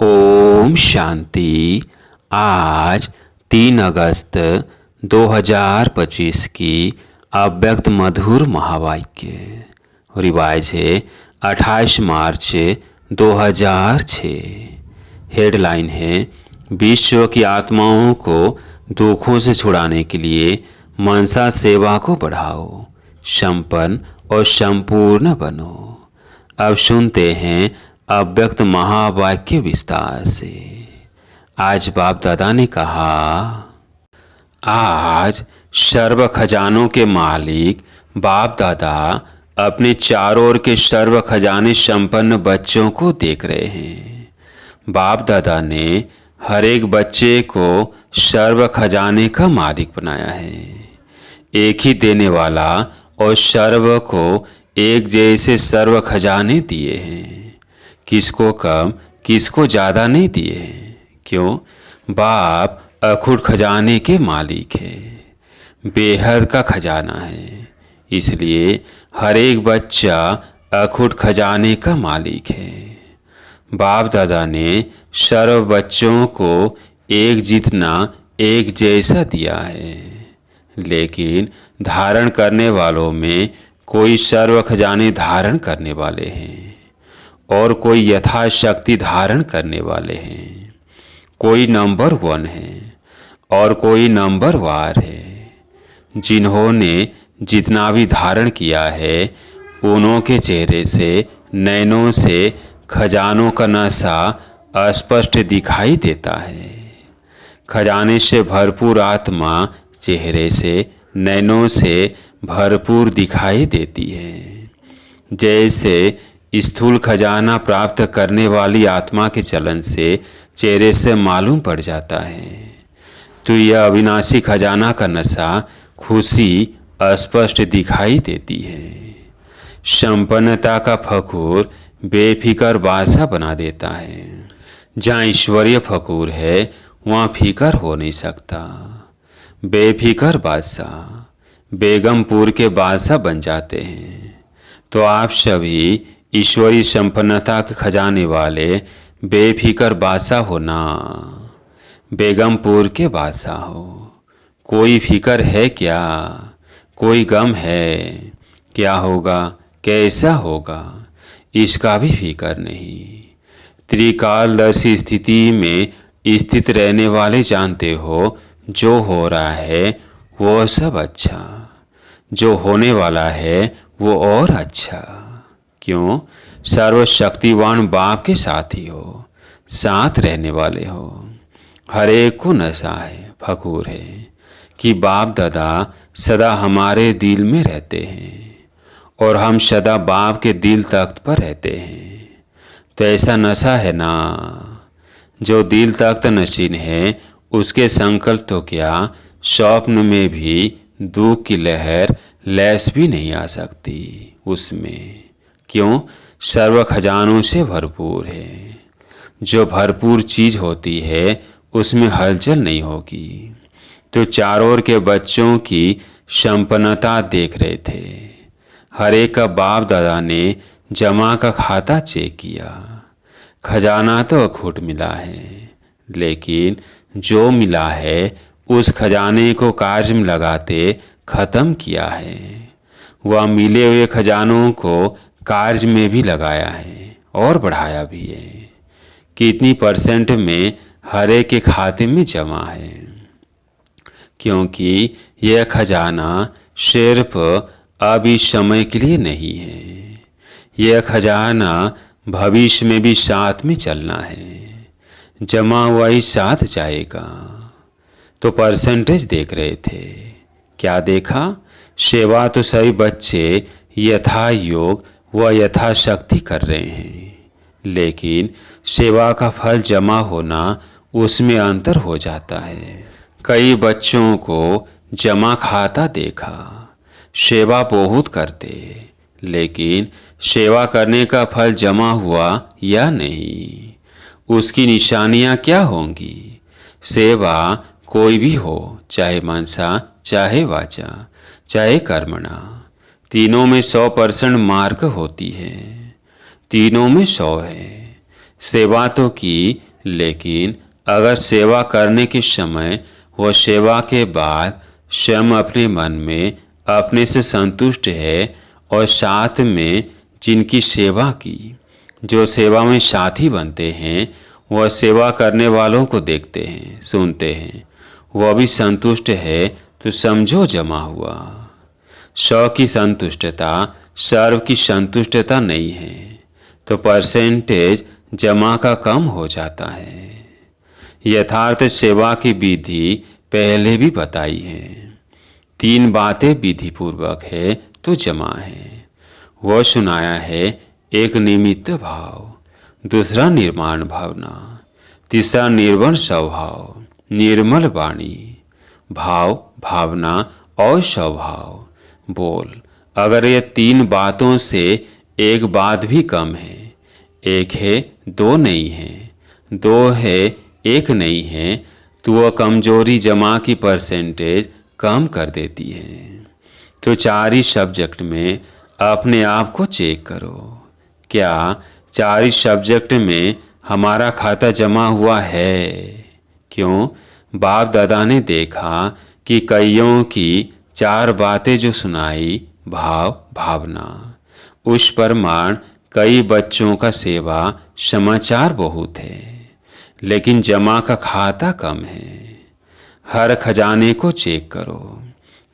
ओम शांति। आज 3 अगस्त 2025 की अव्यक्त मधुर महावाक्य रिवाइज है 28 मार्च 2006। हेडलाइन है विश्व की आत्माओं को दुखों से छुड़ाने के लिए मनसा सेवा को बढ़ाओ, संपन्न और संपूर्ण बनो। अब सुनते हैं अव्यक्त महावाक्य विस्तार से। आज बाप दादा ने कहा, आज सर्व खजानों के मालिक बाप दादा अपने चारों ओर के सर्व खजाने संपन्न बच्चों को देख रहे हैं। बाप दादा ने हर एक बच्चे को सर्व खजाने का मालिक बनाया है। एक ही देने वाला और सर्व को एक जैसे सर्व खजाने दिए हैं। किसको कम किसको ज़्यादा नहीं दिए। क्यों? बाप अखुट खजाने के मालिक है, बेहद का खजाना है। इसलिए हर एक बच्चा अखुट खजाने का मालिक है। बाप दादा ने सर्व बच्चों को एक जितना एक जैसा दिया है, लेकिन धारण करने वालों में कोई सर्व खजाने धारण करने वाले हैं और कोई यथाशक्ति धारण करने वाले हैं। कोई नंबर 1 है और कोई नंबर वार है। जिन्होंने जितना भी धारण किया है उन्हों के चेहरे से, नैनों से खजानों का नशा स्पष्ट दिखाई देता है। खजाने से भरपूर आत्मा चेहरे से, नैनों से भरपूर दिखाई देती है। जैसे स्थूल खजाना प्राप्त करने वाली आत्मा के चलन से चेहरे से मालूम पड़ जाता है, तो यह अविनाशी खजाना का नशा खुशी स्पष्ट दिखाई देती है। संपन्नता का फखूर बेफिकर बादशाह बना देता है। जहाँ ईश्वरीय फखूर है वहाँ फिकर हो नहीं सकता। बेफिकर बादशाह बेगमपुर के बादशाह बन जाते हैं। तो आप सभी ईश्वरी संपन्नता के खजाने वाले बेफिकर बादशाह हो ना, बेगमपुर के बादशाह हो। कोई फिकर है क्या? कोई गम है? क्या होगा, कैसा होगा, इसका भी फिकर नहीं। त्रिकालदर्शी स्थिति में स्थित रहने वाले जानते हो जो हो रहा है वो सब अच्छा, जो होने वाला है वो और अच्छा। क्यों? सर्वशक्तिवान बाप के साथ ही हो, साथ रहने वाले हो। हर एक को नशा है, फखूर है कि बाप दादा सदा हमारे दिल में रहते हैं और हम सदा बाप के दिल तख्त पर रहते हैं। तो ऐसा नशा है ना। जो दिल तख्त नशीन है उसके संकल्प तो क्या, स्वप्न में भी दुख की लहर लैस भी नहीं आ सकती उसमें। क्यों? सर्व खजानों से भरपूर है। जो भरपूर चीज होती है उसमें हलचल नहीं होगी। तो चारों ओर के बच्चों की संपन्नता देख रहे थे। हर एक का बाप दादा ने जमा का खाता चेक किया। खजाना तो अखूट मिला है, लेकिन जो मिला है उस खजाने को कार्य में लगाते खत्म किया है। वह मिले हुए खजानों को कार्य में भी लगाया है और बढ़ाया भी है। कितनी परसेंट में हर एक के खाते में जमा है। क्योंकि यह खजाना सिर्फ अब इस समय के लिए नहीं है। यह खजाना भविष्य में भी साथ में चलना है। जमा हुआ ही साथ जाएगा। तो परसेंटेज देख रहे थे। क्या देखा? सेवा तो सभी बच्चे यथा योग व यथाशक्ति कर रहे हैं, लेकिन सेवा का फल जमा होना उसमें अंतर हो जाता है। कई बच्चों को जमा खाता देखा, सेवा बहुत करते, लेकिन सेवा करने का फल जमा हुआ या नहीं, उसकी निशानियां क्या होंगी? सेवा कोई भी हो, चाहे मनसा, चाहे वाचा, चाहे कर्मणा, तीनों में 100% मार्क होती है। तीनों में 100 है। सेवा तो की लेकिन अगर सेवा करने के समय व सेवा के बाद स्वयं अपने मन में अपने से संतुष्ट है और साथ में जिनकी सेवा की, जो सेवा में साथी बनते हैं, वह सेवा करने वालों को देखते हैं, सुनते हैं, वह भी संतुष्ट है, तो समझो जमा हुआ। स्व की संतुष्टता सर्व की संतुष्टता नहीं है, तो परसेंटेज जमा का कम हो जाता है। यथार्थ सेवा की विधि पहले भी बताई है। 3 बातें विधि पूर्वक है तो जमा है। वह सुनाया है, एक निमित्त भाव, दूसरा निर्माण भावना, तीसरा निर्वण स्वभाव, निर्मल वाणी, भाव, भावना और स्वभाव। बोल, अगर ये 3 बातों से एक बात भी कम है, 1 है 2 नहीं है, 2 है 1 नहीं है, तो वह कमजोरी जमा की परसेंटेज कम कर देती है। तो 4 ही सब्जेक्ट में अपने आप को चेक करो, क्या 4 ही सब्जेक्ट में हमारा खाता जमा हुआ है? क्यों? बाप दादा ने देखा कि कईयों की 4 बातें जो सुनाई, भाव, भावना, उस प्रमाण कई बच्चों का सेवा समाचार बहुत है, लेकिन जमा का खाता कम है। हर खजाने को चेक करो।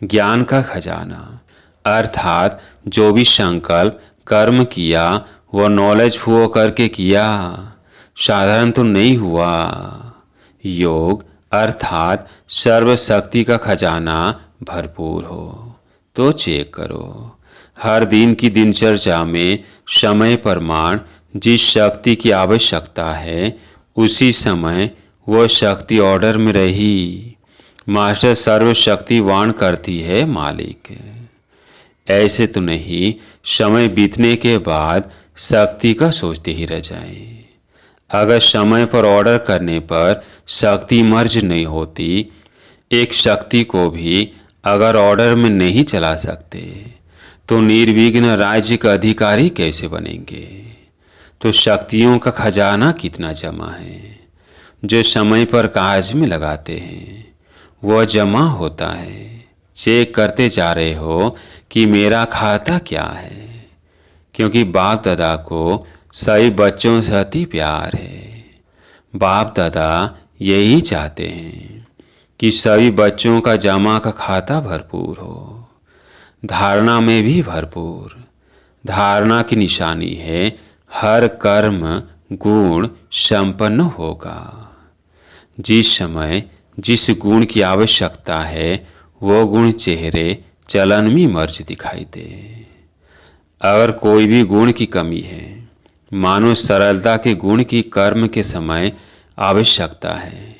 ज्ञान का खजाना अर्थात जो भी संकल्प कर्म किया वो नॉलेज फ्लो करके किया, साधारण तो नहीं हुआ। योग अर्थात सर्वशक्ति का खजाना भरपूर हो तो चेक करो। हर दिन की दिनचर्या में समय प्रमाण जिस शक्ति की आवश्यकता है उसी समय वो शक्ति ऑर्डर में रही। मास्टर सर्वशक्तिवान करती है मालिक। ऐसे तो नहीं समय बीतने के बाद शक्ति का सोचते ही रह जाए। अगर समय पर ऑर्डर करने पर शक्ति मर्ज नहीं होती, एक शक्ति को भी अगर ऑर्डर में नहीं चला सकते तो निर्विघ्न राज्य का अधिकारी कैसे बनेंगे? तो शक्तियों का खजाना कितना जमा है, जो समय पर काज में लगाते हैं वह जमा होता है। चेक करते जा रहे हो कि मेरा खाता क्या है, क्योंकि बाप दादा को सही बच्चों से अति प्यार है। बाप दादा यही चाहते हैं कि सभी बच्चों का जमा का खाता भरपूर हो, धारणा में भी भरपूर। धारणा की निशानी है हर कर्म गुण संपन्न होगा। जिस समय जिस गुण की आवश्यकता है वो गुण चेहरे चलन में मर्ज दिखाई दे। अगर कोई भी गुण की कमी है, मानो सरलता के गुण की कर्म के समय आवश्यकता है,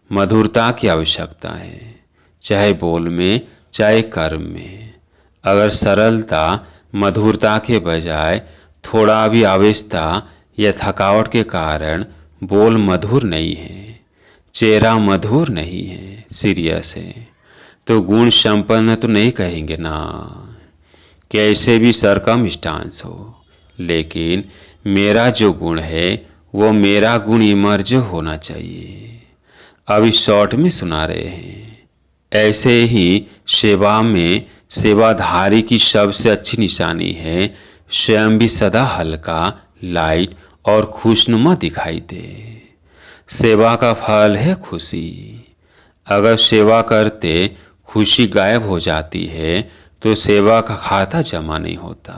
मधुरता की आवश्यकता है, चाहे बोल में चाहे कर्म में। अगर सरलता मधुरता के बजाय थोड़ा भी आवेशता या थकावट के कारण बोल मधुर नहीं है, चेहरा मधुर नहीं है, सीरियस है, तो गुण संपन्न तो नहीं कहेंगे ना। कैसे भी सरकमस्टांस हो, लेकिन मेरा जो गुण है वो मेरा गुण इमर्ज होना चाहिए। अभी शॉर्ट में सुना रहे हैं। ऐसे ही सेवा में सेवाधारी की सबसे अच्छी निशानी है स्वयं भी सदा हल्का, लाइट और खुशनुमा दिखाई दे। सेवा का फल है खुशी। अगर सेवा करते खुशी गायब हो जाती है तो सेवा का खाता जमा नहीं होता।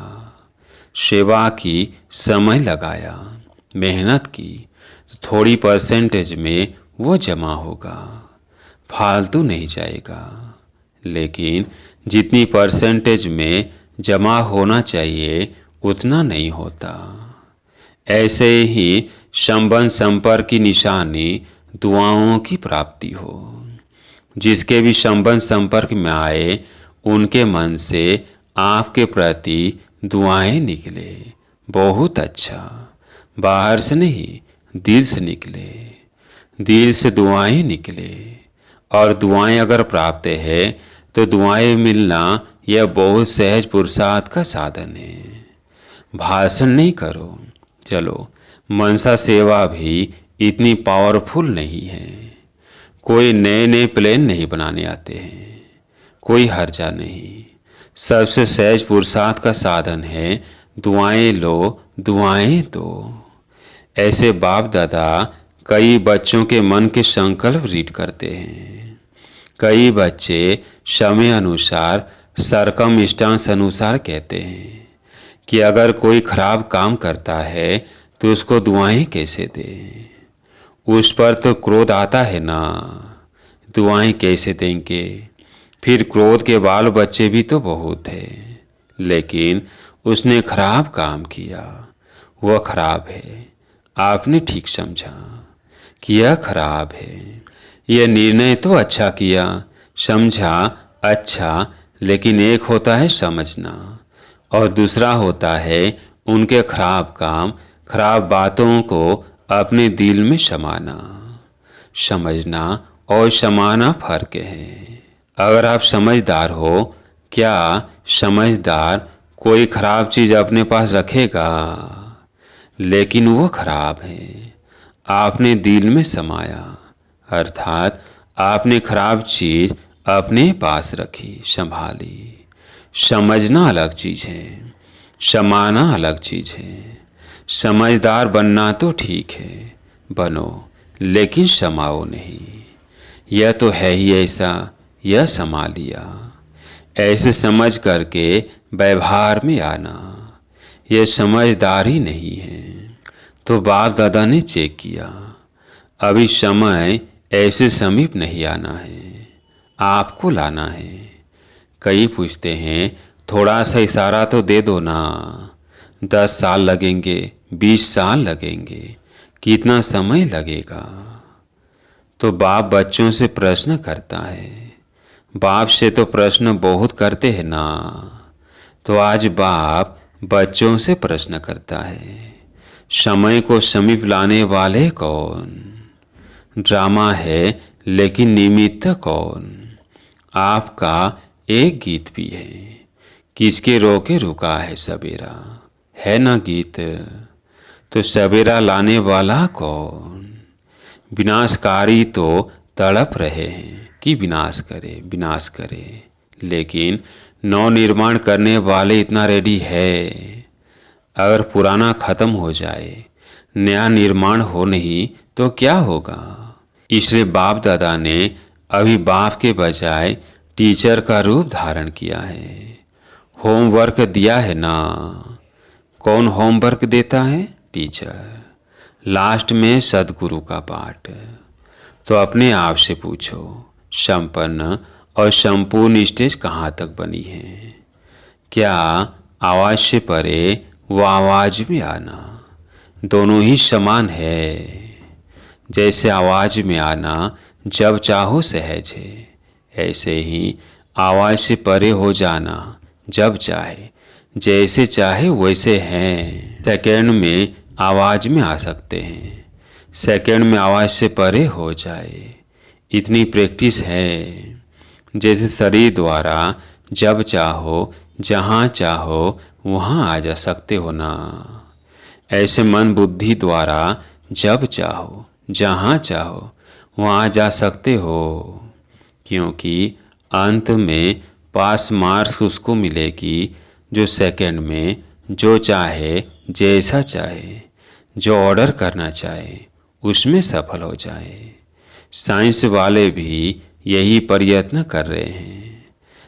सेवा की समय लगाया, मेहनत की, तो थोड़ी परसेंटेज में वो जमा होगा, फालतू नहीं जाएगा। लेकिन जितनी परसेंटेज में जमा होना चाहिए उतना नहीं होता। ऐसे ही संबंध संपर्क की निशानी दुआओं की प्राप्ति हो। जिसके भी संबंध संपर्क में आए उनके मन से आपके प्रति दुआएं निकले, बहुत अच्छा। बाहर से नहीं, दिल से निकले, दिल से दुआएं निकले। और दुआएं अगर प्राप्त है तो दुआएं मिलना यह बहुत सहज पुरुषार्थ का साधन है। भाषण नहीं करो, चलो मनसा सेवा भी इतनी पावरफुल नहीं है। कोई नए नए प्लान नहीं बनाने आते हैं, कोई हर्जा नहीं। सबसे सहज पुरुषार्थ का साधन है दुआएं लो, दुआएं दो। ऐसे बाप दादा कई बच्चों के मन के संकल्प रीड करते हैं। कई बच्चे समय अनुसार सरकम स्टांस अनुसार कहते हैं कि अगर कोई खराब काम करता है तो उसको दुआएं कैसे दें। उस पर तो क्रोध आता है ना, दुआएं कैसे देंगे। फिर क्रोध के बाल बच्चे भी तो बहुत है, लेकिन उसने खराब काम किया, वह खराब है। आपने ठीक समझा कि यह खराब है। यह निर्णय तो अच्छा किया, समझा अच्छा, लेकिन एक होता है समझना और दूसरा होता है उनके खराब काम, खराब बातों को अपने दिल में समाना। समझना और समाना फर्क है। अगर आप समझदार हो, क्या समझदार कोई खराब चीज़ अपने पास रखेगा? लेकिन वो खराब है, आपने दिल में समाया, अर्थात आपने खराब चीज़ अपने पास रखी, संभाली। समझना अलग चीज़ है, समाना अलग चीज़ है। समझदार बनना तो ठीक है, बनो, लेकिन समाओ नहीं। यह तो है ही ऐसा, यह समा लिया। ऐसे समझ करके व्यवहार में आना, यह समझदारी नहीं है। तो बाप दादा ने चेक किया, अभी समय ऐसे समीप नहीं आना है, आपको लाना है। कई पूछते हैं थोड़ा सा इशारा तो दे दो ना, 10 साल लगेंगे, 20 साल लगेंगे, कितना समय लगेगा? तो बाप बच्चों से प्रश्न करता है। बाप से तो प्रश्न बहुत करते हैं ना, तो आज बाप बच्चों से प्रश्न करता है, समय को समीप लाने वाले कौन? ड्रामा है लेकिन निमित्त कौन? आपका एक गीत भी है, किसके रोके रुका है सवेरा, है ना गीत? तो सवेरा लाने वाला कौन? विनाशकारी तो तड़प रहे हैं कि विनाश करे, विनाश करे, लेकिन नव निर्माण करने वाले इतना रेडी है। अगर पुराना खत्म हो जाए, नया निर्माण हो नहीं तो क्या होगा? इसलिए बाप दादा ने अभी बाप के बजाय टीचर का रूप धारण किया है। होमवर्क दिया है ना। कौन होमवर्क देता है? टीचर। लास्ट में सदगुरु का पाठ। तो अपने आप से पूछो, संपन्न और संपूर्ण स्टेज कहाँ तक बनी है? क्या आवाज़ से परे वो आवाज़ में आना? दोनों ही समान है। जैसे आवाज़ में आना जब चाहो सहज है, ऐसे ही आवाज़ से परे हो जाना जब चाहे, जैसे चाहे वैसे हैं। सेकंड में आवाज़ में आ सकते हैं, सेकंड में आवाज़ से परे हो जाए, इतनी प्रैक्टिस है। जैसे शरीर द्वारा जब चाहो जहाँ चाहो वहाँ आ जा सकते हो ना, ऐसे मन बुद्धि द्वारा जब चाहो जहाँ चाहो वहाँ जा सकते हो, क्योंकि अंत में पास मार्क्स उसको मिलेगी जो सेकंड में जो चाहे, जैसा चाहे, जो ऑर्डर करना चाहे उसमें सफल हो जाए। साइंस वाले भी यही प्रयत्न कर रहे हैं,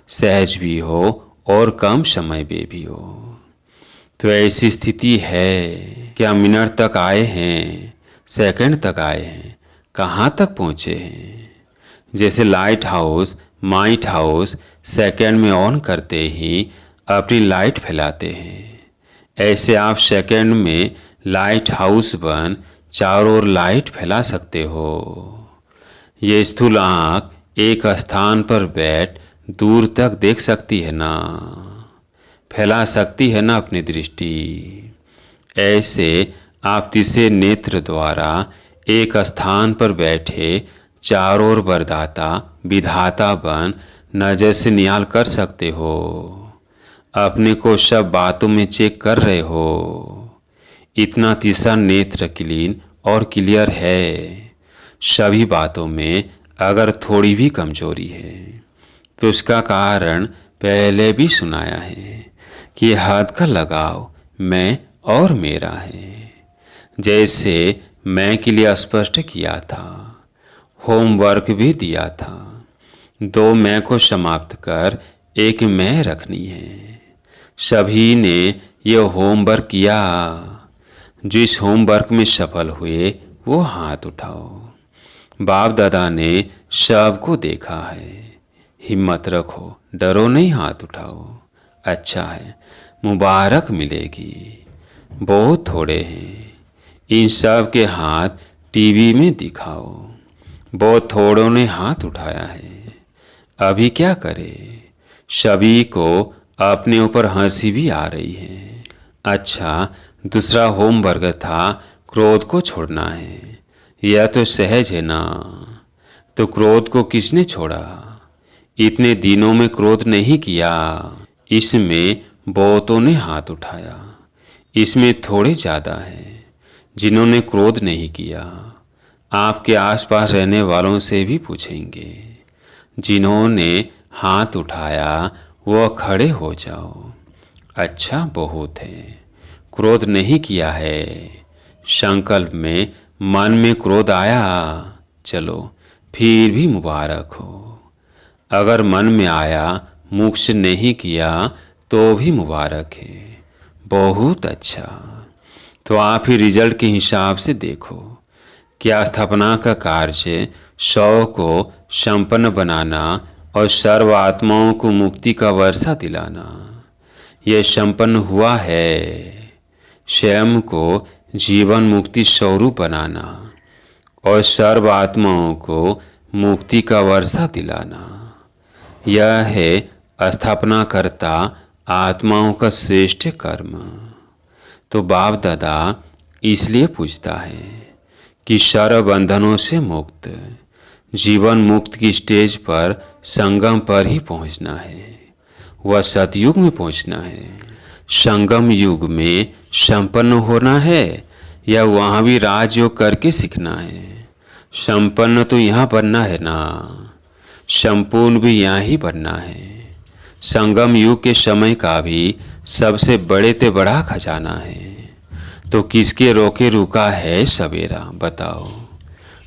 सहज भी हो और कम समय में भी हो। तो ऐसी स्थिति है। क्या मिनट तक आए हैं, सेकंड तक आए हैं, कहाँ तक पहुँचे हैं? जैसे light house, might house second में ऑन करते ही अपनी लाइट फैलाते हैं, ऐसे आप सेकंड में लाइट हाउस बन चारों ओर लाइट फैला सकते हो। ये स्थूल आँख एक स्थान पर बैठ दूर तक देख सकती है ना, फैला सकती है ना अपनी दृष्टि। ऐसे आप तीसरे नेत्र द्वारा एक स्थान पर बैठे चारों ओर वरदाता विधाता बन नजर से निहाल कर सकते हो। अपने को सब बातों में चेक कर रहे हो। इतना तीसरा नेत्र क्लीन और क्लियर है। सभी बातों में अगर थोड़ी भी कमजोरी है तो उसका कारण पहले भी सुनाया है कि हद का लगाव मैं और मेरा है। जैसे मैं के लिए स्पष्ट किया था, होमवर्क भी दिया था। 2 मैं को समाप्त कर एक मैं रखनी है। सभी ने यह होमवर्क किया। जिस होमवर्क में सफल हुए वो हाथ उठाओ। बाप दादा ने सबको देखा है। हिम्मत रखो, डरो नहीं, हाथ उठाओ। अच्छा है, मुबारक मिलेगी। बहुत थोड़े हैं, इन सब के हाथ टीवी में दिखाओ। बहुत थोड़ों ने हाथ उठाया है। अभी क्या करे? सभी को अपने ऊपर हंसी भी आ रही है। अच्छा, दूसरा होमवर्क था क्रोध को छोड़ना है। यह तो सहज है ना। तो क्रोध को किसने छोड़ा? इतने दिनों में क्रोध नहीं किया। इसमें बहुतों ने हाथ उठाया। इसमें थोड़े ज़्यादा हैं जिन्होंने क्रोध नहीं किया। आपके आसपास रहने वालों से भी पूछेंगे। जिन्होंने हाथ उठाया वह खड़े हो जाओ। अच्छा, बहुत है। क्रोध नहीं किया है। संकल्प में मन में क्रोध आया, चलो फिर भी मुबारक हो। अगर मन में आया, मुख से नहीं किया तो भी मुबारक है। बहुत अच्छा। तो आप ही रिजल्ट के हिसाब से देखो। क्या स्थापना का कार्य 100 को संपन्न बनाना और सर्व आत्माओं को मुक्ति का वर्षा दिलाना, यह संपन्न हुआ है। स्वयं को जीवन मुक्ति स्वरूप बनाना और सर्व आत्माओं को मुक्ति का वर्षा दिलाना, यह है स्थापना करता आत्माओं का श्रेष्ठ कर्म। तो बाप दादा इसलिए पूछता है कि सर्व बंधनों से मुक्त, जीवन मुक्त की स्टेज पर संगम पर ही पहुंचना है। वह सतयुग में पहुंचना है। संगम युग में संपन्न होना है या वहाँ भी राजयोग करके सीखना है? संपन्न तो यहाँ बनना है ना, संपूर्ण भी यहाँ ही बनना है। संगम युग के समय का भी सबसे बड़े ते बड़ा खजाना है। तो किसके रोके रुका है सवेरा, बताओ।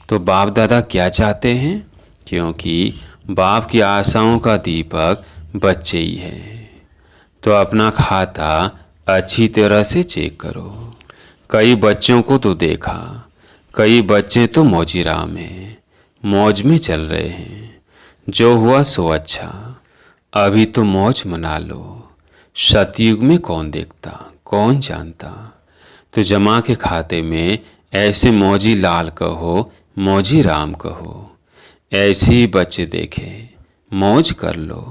तो बाप दादा क्या चाहते हैं? क्योंकि बाप की आशाओं का दीपक बच्चे ही है। तो अपना खाता अच्छी तरह से चेक करो। कई बच्चों को तो देखा, कई बच्चे तो मौजीराम हैं, मौज में चल रहे हैं। जो हुआ सो अच्छा, अभी तो मौज मना लो। सतयुग में कौन देखता, कौन जानता। तो जमा के खाते में ऐसे मौजी लाल कहो, मौजी राम कहो। ऐसे ही बच्चे देखे, मौज कर लो।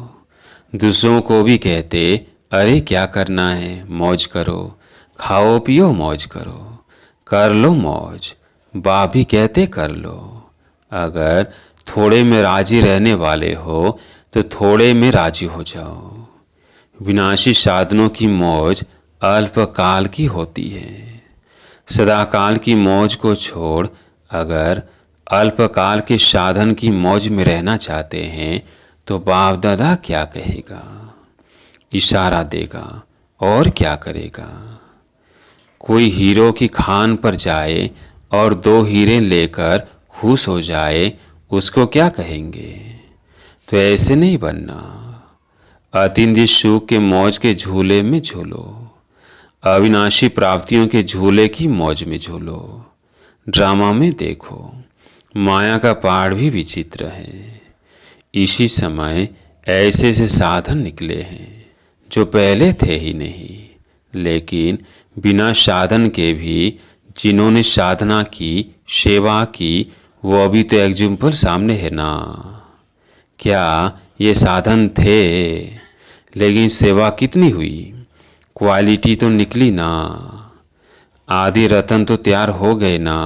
दूसरों को भी कहते, अरे क्या करना है, मौज करो, खाओ पियो मौज करो, कर लो मौज। बाप भी कहते कर लो। अगर थोड़े में राजी रहने वाले हो तो थोड़े में राजी हो जाओ। विनाशी साधनों की मौज अल्पकाल की होती है। सदाकाल की मौज को छोड़ अगर अल्पकाल के साधन की मौज में रहना चाहते हैं तो बाप दादा क्या कहेगा? इशारा देगा और क्या करेगा? कोई हीरो की खान पर जाए और 2 हीरे लेकर खुश हो जाए, उसको क्या कहेंगे? तो ऐसे नहीं बनना। अतिंद्रिय सुख के मौज के झूले में झूलो, अविनाशी प्राप्तियों के झूले की मौज में झूलो। ड्रामा में देखो, माया का पहाड़ भी विचित्र है। इसी समय ऐसे से साधन निकले हैं जो पहले थे ही नहीं, लेकिन बिना साधन के भी जिन्होंने साधना की, सेवा की, वो अभी तो एग्जाम्पल सामने है ना। क्या ये साधन थे, लेकिन सेवा कितनी हुई? क्वालिटी तो निकली ना। आदि रतन तो तैयार हो गए ना।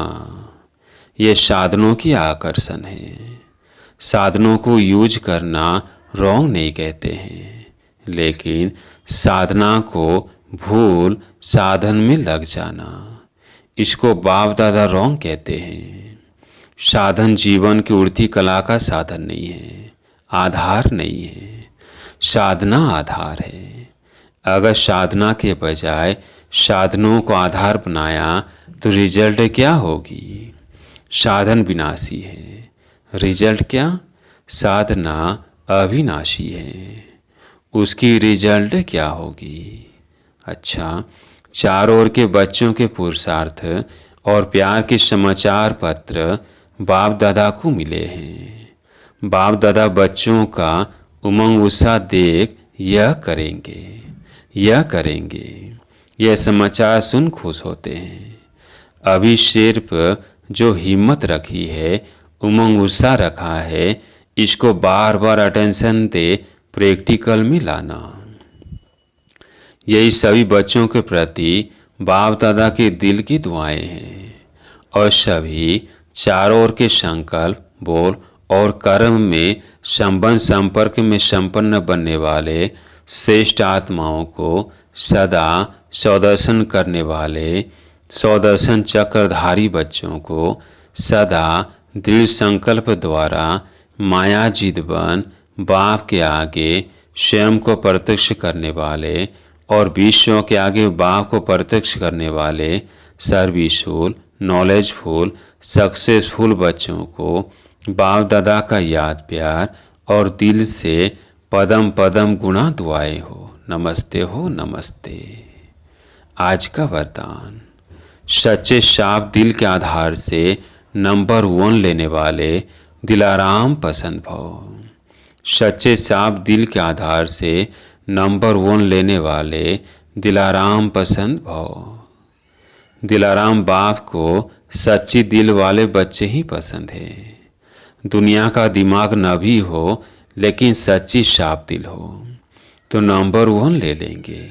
ये साधनों की आकर्षण है। साधनों को यूज करना रॉन्ग नहीं कहते हैं, लेकिन साधना को भूल साधन में लग जाना, इसको बाप दादा रॉन्ग कहते हैं। साधन जीवन की उड़ती कला का साधन नहीं है, आधार नहीं है। साधना आधार है। अगर साधना के बजाय साधनों को आधार बनाया तो रिजल्ट क्या होगी? साधन विनाशी है, रिजल्ट क्या? साधना अविनाशी है, उसकी रिजल्ट क्या होगी? अच्छा, चारों ओर के बच्चों के पुरुषार्थ और प्यार के समाचार पत्र बाप दादा को मिले हैं। बाप दादा बच्चों का उमंग उत्साह देख यह करेंगे, यह समाचार सुन खुश होते हैं। अभी सिर्फ जो हिम्मत रखी है, उमंग उत्साह रखा है, इसको बार बार अटेंशन दे प्रैक्टिकल में लाना। यही सभी बच्चों के प्रति बाप दादा के दिल की दुआएं हैं। और सभी चारों ओर के संकल्प, बोल और कर्म में संबंध संपर्क में संपन्न बनने वाले श्रेष्ठ आत्माओं को सदा स्वदर्शन करने वाले स्वदर्शन चक्रधारी बच्चों को सदा दृढ़ संकल्प द्वारा माया जिद बन बाप के आगे स्वयं को प्रत्यक्ष करने वाले और विश्व के आगे बाप को प्रत्यक्ष करने वाले सर्विसफुल, नॉलेजफुल, सक्सेसफुल बच्चों को बाप दादा का याद प्यार और दिल से पदम पदम गुणा दुआएं हो। नमस्ते हो, नमस्ते। आज का वरदान, सच्चे साफ दिल के आधार से नंबर 1 लेने वाले दिलाराम पसंद भव। सच्चे साफ दिल के आधार से नंबर 1 लेने वाले दिलाराम पसंद भव। दिलाराम बाप को सच्ची दिल वाले बच्चे ही पसंद है। दुनिया का दिमाग न भी हो लेकिन सच्ची साफ दिल हो तो नंबर 1 ले लेंगे,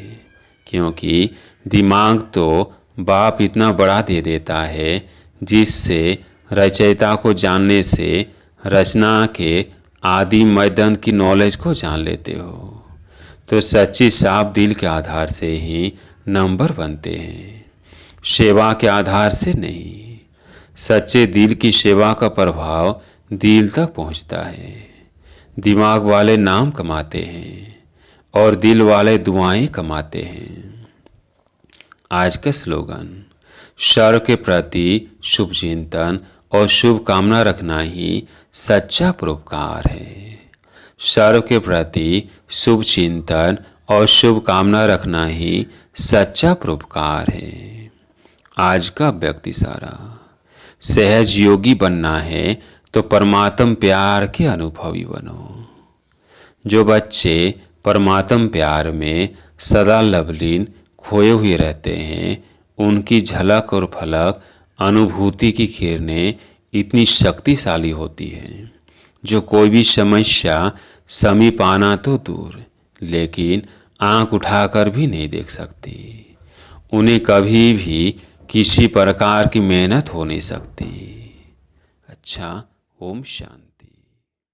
क्योंकि दिमाग तो बाप इतना बड़ा दे देता है जिससे रचयिता को जानने से रचना के आदि मध्यंत की नॉलेज को जान लेते हो। तो सच्ची साफ दिल के आधार से ही नंबर बनते हैं, सेवा के आधार से नहीं। सच्चे दिल की सेवा का प्रभाव दिल तक पहुंचता है। दिमाग वाले नाम कमाते हैं और दिल वाले दुआएं कमाते हैं। आज का स्लोगन, सर्व के प्रति शुभ चिंतन और शुभ कामना रखना ही सच्चा परोपकार है। सर्व के प्रति शुभ चिंतन और शुभ कामना रखना ही सच्चा परोपकार है। आज का व्यक्ति सारा, सहज योगी बनना है तो परमात्म प्यार के अनुभवी बनो। जो बच्चे परमात्म प्यार में सदा लवलीन खोए हुए रहते हैं, उनकी झलक और फलक अनुभूति की किरणें इतनी शक्तिशाली होती हैं जो कोई भी समस्या समीप आना तो दूर, लेकिन आंख उठाकर भी नहीं देख सकती। उन्हें कभी भी किसी प्रकार की मेहनत हो नहीं सकती। अच्छा, ओम शांति।